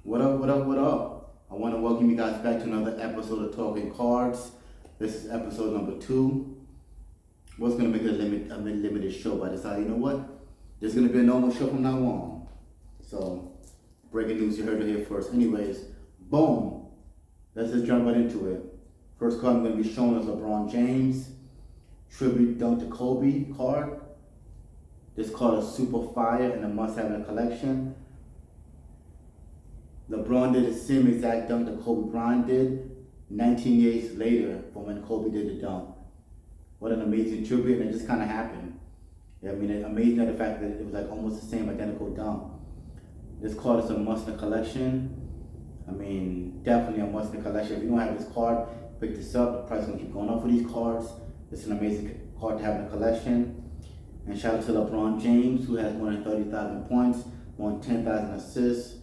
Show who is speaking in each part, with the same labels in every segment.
Speaker 1: What up, what up, what up? I want to welcome you guys back to another episode of Talking Cards. This is episode number 2. What's going to make it a limited show, but I decided, you know what? There's going to be a normal show from now on. So, breaking news, you heard it here first. Anyways, boom. Let's just jump right into it. First card I'm going to be showing is LeBron James Tribute Dunk to Kobe card. This card is super fire and a must-have in the collection. LeBron did the same exact dunk that Kobe Bryant did 19 years later from when Kobe did the dunk. What an amazing tribute, and it just kind of happened. I mean, amazing at the fact that it was like almost the same identical dunk. This card is a must in the collection. I mean, definitely a must in the collection. If you don't have this card, pick this up. The price is going to keep going up for these cards. It's an amazing card to have in the collection. And shout out to LeBron James, who has more than 30,000 points, more than 10,000 assists,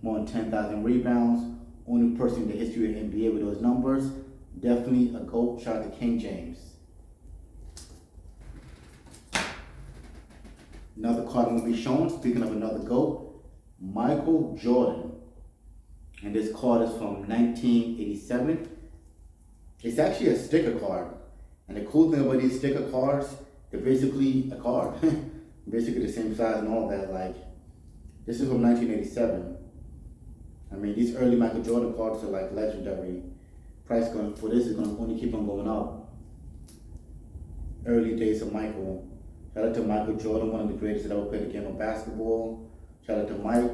Speaker 1: more than 10,000 rebounds. Only person in the history of NBA with those numbers. Definitely a GOAT. Shout out to King James. Another card I'm going to be showing, speaking of another GOAT, Michael Jordan. And this card is from 1987. It's actually a sticker card. And the cool thing about these sticker cards, they're basically a card. Basically the same size and all that. Like, this is from 1987. I mean, these early Michael Jordan cards are like legendary. Price for this is going to only keep on going up. Early days of Michael. Shout out to Michael Jordan, one of the greatest that ever played the game of basketball. Shout out to Mike.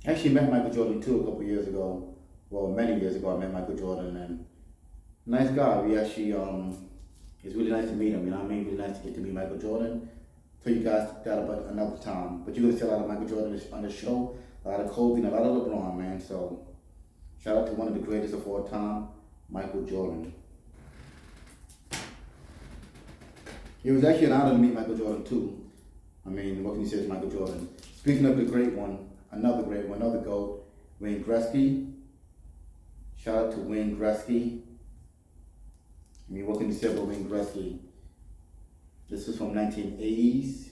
Speaker 1: I actually met Michael Jordan too a couple years ago. Well, many years ago I met Michael Jordan, and nice guy. We actually, it's really nice to meet him, you know what I mean? Really nice to get to meet Michael Jordan. Tell you guys that about another time. But you're going to see a lot of Michael Jordan on the show, a lot of Kobe, and a lot of LeBron, man. So, shout out to one of the greatest of all time, Michael Jordan. It was actually an honor to meet Michael Jordan too. I mean, what can you say to Michael Jordan? Speaking of the great one, another great one, another GOAT, Wayne Gretzky. Shout out to Wayne Gretzky. I mean, what can you say about Wayne Gretzky? This is from 1980s.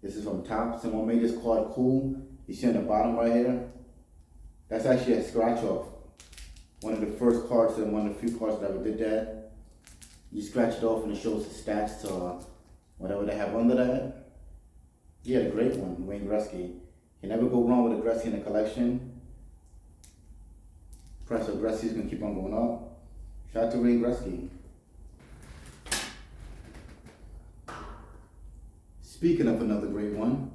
Speaker 1: This is from Topps. And what made this card cool, you see on the bottom right here, that's actually a scratch off. One of the first cards and one of the few cards that ever did that. You scratch it off and it shows the stats or whatever they have under that. Yeah, a great one, Wayne Gretzky. You never go wrong with a Gretzky in the collection. Price of Gretzky is going to keep on going up. Shout out to Wayne Gretzky. Speaking of another great one,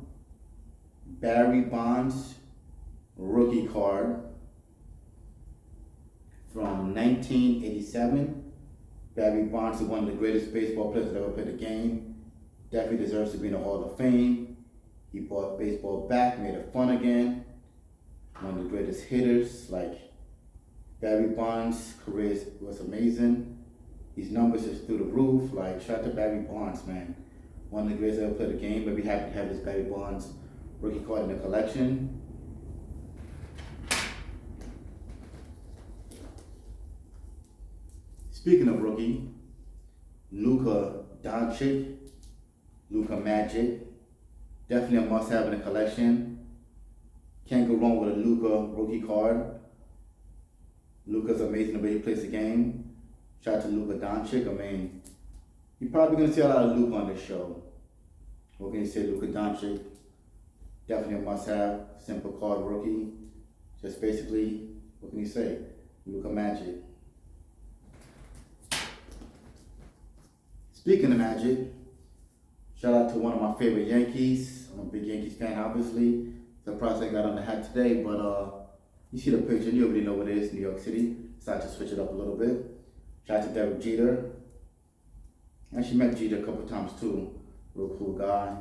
Speaker 1: Barry Bonds rookie card from 1987. Barry Bonds is one of the greatest baseball players that ever played the game. Definitely deserves to be in the Hall of Fame. He brought baseball back, made it fun again. One of the greatest hitters. Like, Barry Bonds' career was amazing. His numbers is through the roof. Like, shout out to Barry Bonds, man. One of the greatest that ever played the game. But we happy to have this Barry Bonds rookie card in the collection. Speaking of rookie, Luka Doncic, Luka Magic, definitely a must-have in the collection. Can't go wrong with a Luka rookie card. Luka's amazing the way he plays the game. Shout out to Luka Doncic. I mean, you're probably going to see a lot of Luka on this show. What can you say, Luka Doncic? Definitely a must-have, simple card rookie. Just basically, what can you say? Luka Magic. Speaking of Magic, shout out to one of my favorite Yankees. I'm a big Yankees fan, obviously. The price I got on the hat today, but you see the picture, you already know what it is, New York City. Decided to switch it up a little bit. Shout out to Derek Jeter. I actually met Jeter a couple times too. Real cool guy.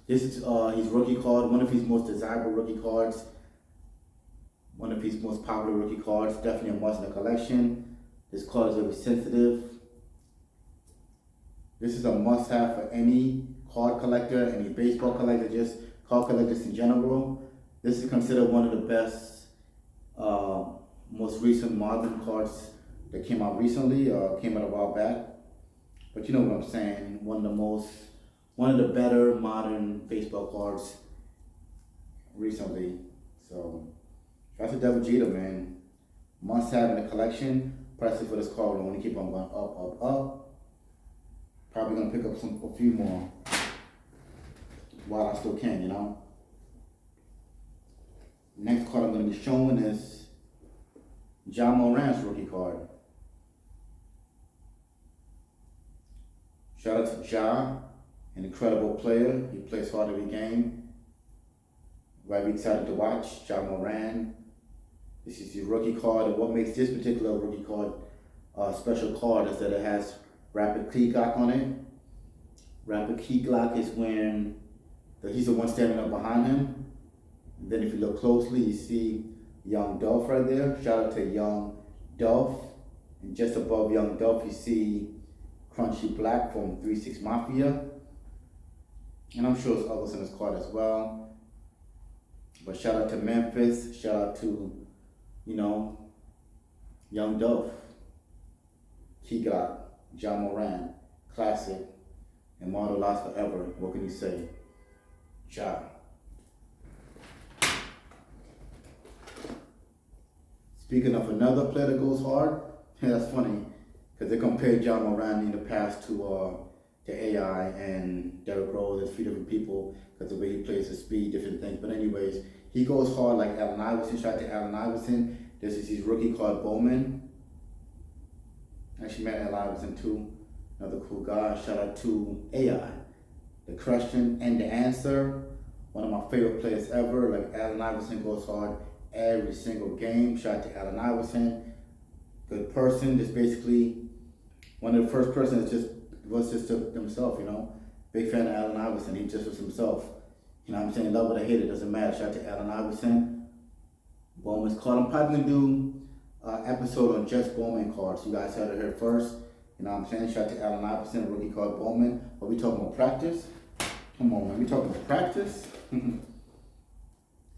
Speaker 1: This is his rookie card, one of his most desirable rookie cards. One of his most popular rookie cards. Definitely a must in the collection. This card is very sensitive. This is a must-have for any card collector, any baseball collector, just card collectors in general. This is considered one of the best, most recent modern cards that came out recently, came out a while back. But you know what I'm saying, one of the better modern baseball cards recently. So shout out to Devil Jeter, man. Must have in the collection. Prices for this card will only keep on going up, up, up. Probably gonna pick up a few more while I still can, you know. Next card I'm gonna be showing is Moran's rookie card. Shout out to an incredible player. He plays hard every game. Very excited to watch Moran. This is your rookie card, and what makes this particular rookie card special card is that it has rapid key lock on it. Rapid key lock is when he's the one standing up behind him. And then if you look closely, you see Young Dolph right there. Shout out to Young Dolph. And just above Young Dolph, you see Crunchy Black from 3-6 Mafia. And I'm sure there's others in this card as well. But shout out to Memphis. Shout out to, Young Dolph. Key Glock, Moran, classic. Immortal lasts forever. What can you say? Ja. Speaking of another player that goes hard, that's funny because they compared Moran in the past to AI and Derrick Rose as three different people because the way he plays, his speed, different things. But anyways, he goes hard like Allen Iverson. Shout out to Allen Iverson. This is his rookie card, Bowman. Actually met Allen Iverson too. Another cool guy. Shout out to AI. The question and the answer. One of my favorite players ever. Like Allen Iverson goes hard every single game. Shout out to Allen Iverson. Good person. Just basically one of the first persons was just himself, Big fan of Allen Iverson. He just was himself. You know what I'm saying? Love it or hate it, doesn't matter. Shout out to Allen Iverson. Bowman's card. I'm probably gonna do an episode on just Bowman cards. You guys heard it here first. You know what I'm saying? Shout out to Allen Iverson, rookie card Bowman. Are we talking about practice? Come on, man. We talking about practice?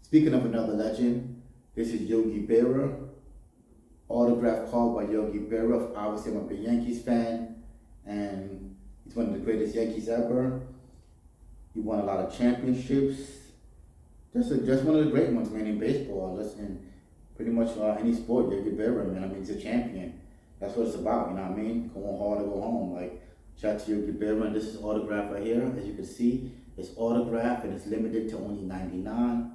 Speaker 1: Speaking of another legend, this is Yogi Berra. Autograph card by Yogi Berra. Obviously, I'm a big Yankees fan, and he's one of the greatest Yankees ever. He won a lot of championships. Just one of the great ones, man, in baseball. Listen, pretty much any sport, Yogi Berra, man. I mean, he's a champion. That's what it's about, you know what I mean? Going hard to go home. Like, shout out to Yogi Berra, and this is autograph right here. As you can see, it's autograph and it's limited to only 99. I'm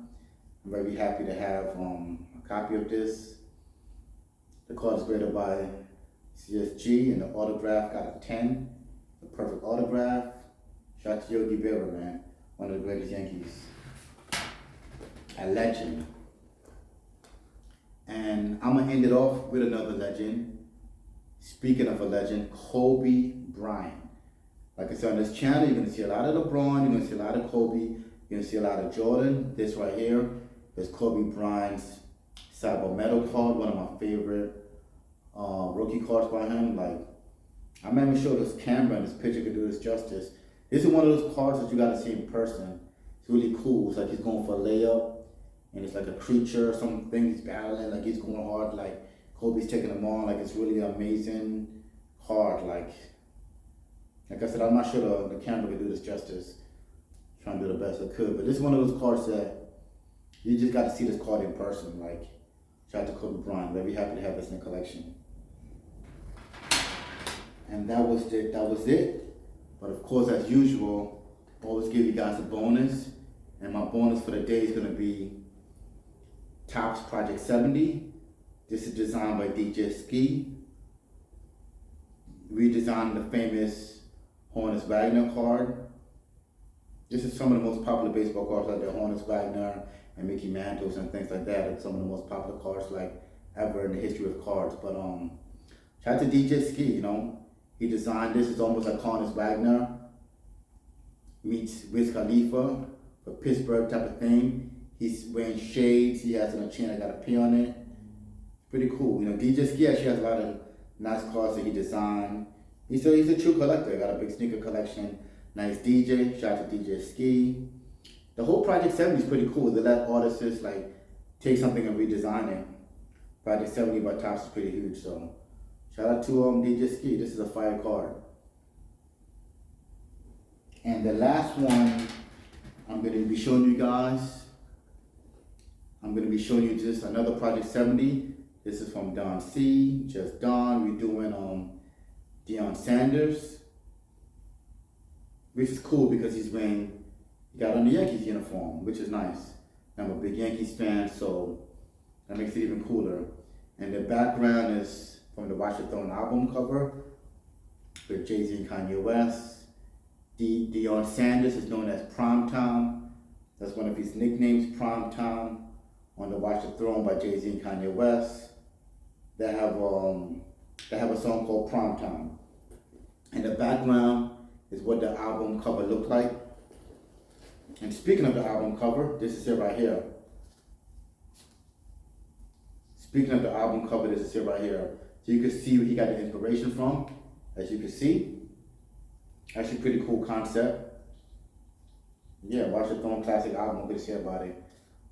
Speaker 1: very happy to have a copy of this. The card is graded by CSG, and the autograph got a 10. The perfect autograph. Shout out to Yogi Berra, man. One of the greatest Yankees. A legend. And I'm going to end it off with another legend. Speaking of a legend, Kobe Bryant. Like I said, on this channel, you're going to see a lot of LeBron, you're going to see a lot of Kobe, you're going to see a lot of Jordan. This right here is Kobe Bryant's Cyber Metal card, one of my favorite rookie cards by him. Like, I'm not even sure this camera and this picture could do this justice. This is one of those cards that you got to see in person. It's really cool. It's like he's going for a layup, and it's like a creature or something he's battling, like he's going hard, like Kobe's taking him on. Like, it's really amazing card. Like I said, I'm not sure the camera could do this justice. I'm trying to do the best I could, but this is one of those cards that you just got to see this card in person. Like, shout out to Kobe Bryant. Very happy to have this in the collection. And that was it. But of course, as usual, always give you guys a bonus. And my bonus for the day is going to be Topps Project 70. This is designed by DJ Ski. Redesigned the famous Honus Wagner card. This is some of the most popular baseball cards, like the Honus Wagner and Mickey Mantles and things like that. It's some of the most popular cards like ever in the history of cards. But shout out to DJ Ski, He designed this. It's almost like Honus Wagner meets Wiz Khalifa for Pittsburgh type of thing. He's wearing shades. He has a chain that got a P on it. Pretty cool. DJ Ski actually has a lot of nice cards that he designed. He's a true collector. Got a big sneaker collection. Nice DJ. Shout out to DJ Ski. The whole Project 70 is pretty cool. They let artists take something and redesign it. Project 70 by Topps is pretty huge. So shout out to DJ Ski. This is a fire card. And the last one I'm going to be showing you guys I'm going to be showing you just another Project 70. This is from Don C, just Don. We're doing Deion Sanders, which is cool because he got on the Yankees uniform, which is nice. I'm a big Yankees fan, so that makes it even cooler. And the background is from the Watch the Throne album cover with Jay-Z and Kanye West. Deion Sanders is known as Primetime. That's one of his nicknames, Primetime, on the Watch the Throne by Jay-Z and Kanye West. They have a song called Primetime. And the background is what the album cover looked like. And speaking of the album cover, this is it right here. Speaking of the album cover, this is it right here. So you can see where he got the inspiration from, as you can see. Actually pretty cool concept. Yeah, Watch the Throne classic album, I'm gonna say about it.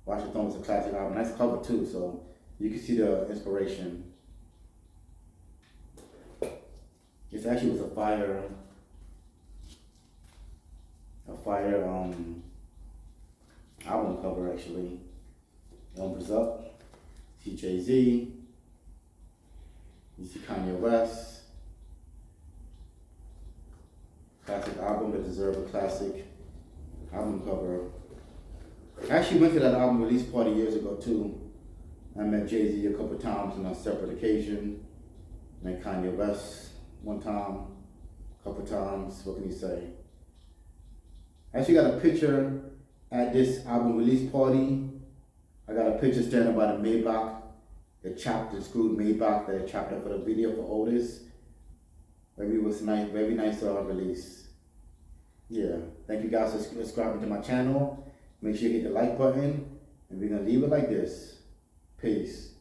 Speaker 1: Watch the Throne was a classic album, nice cover too, so you can see the inspiration. This actually was a fire album cover actually. Numbers up. See Jay-Z. You see Kanye West. Classic album that deserves a classic album cover. I actually went to that album release party years ago too. I met Jay-Z a couple times on a separate occasion. Met Kanye West one time, a couple times. What can you say? I actually got a picture at this album release party. I got a picture standing by the Maybach, the chopped and screwed Maybach that I chopped up for the video for Otis. Very nice release. Yeah, thank you guys for subscribing to my channel. Make sure you hit the like button, and we're gonna leave it like this. Peace.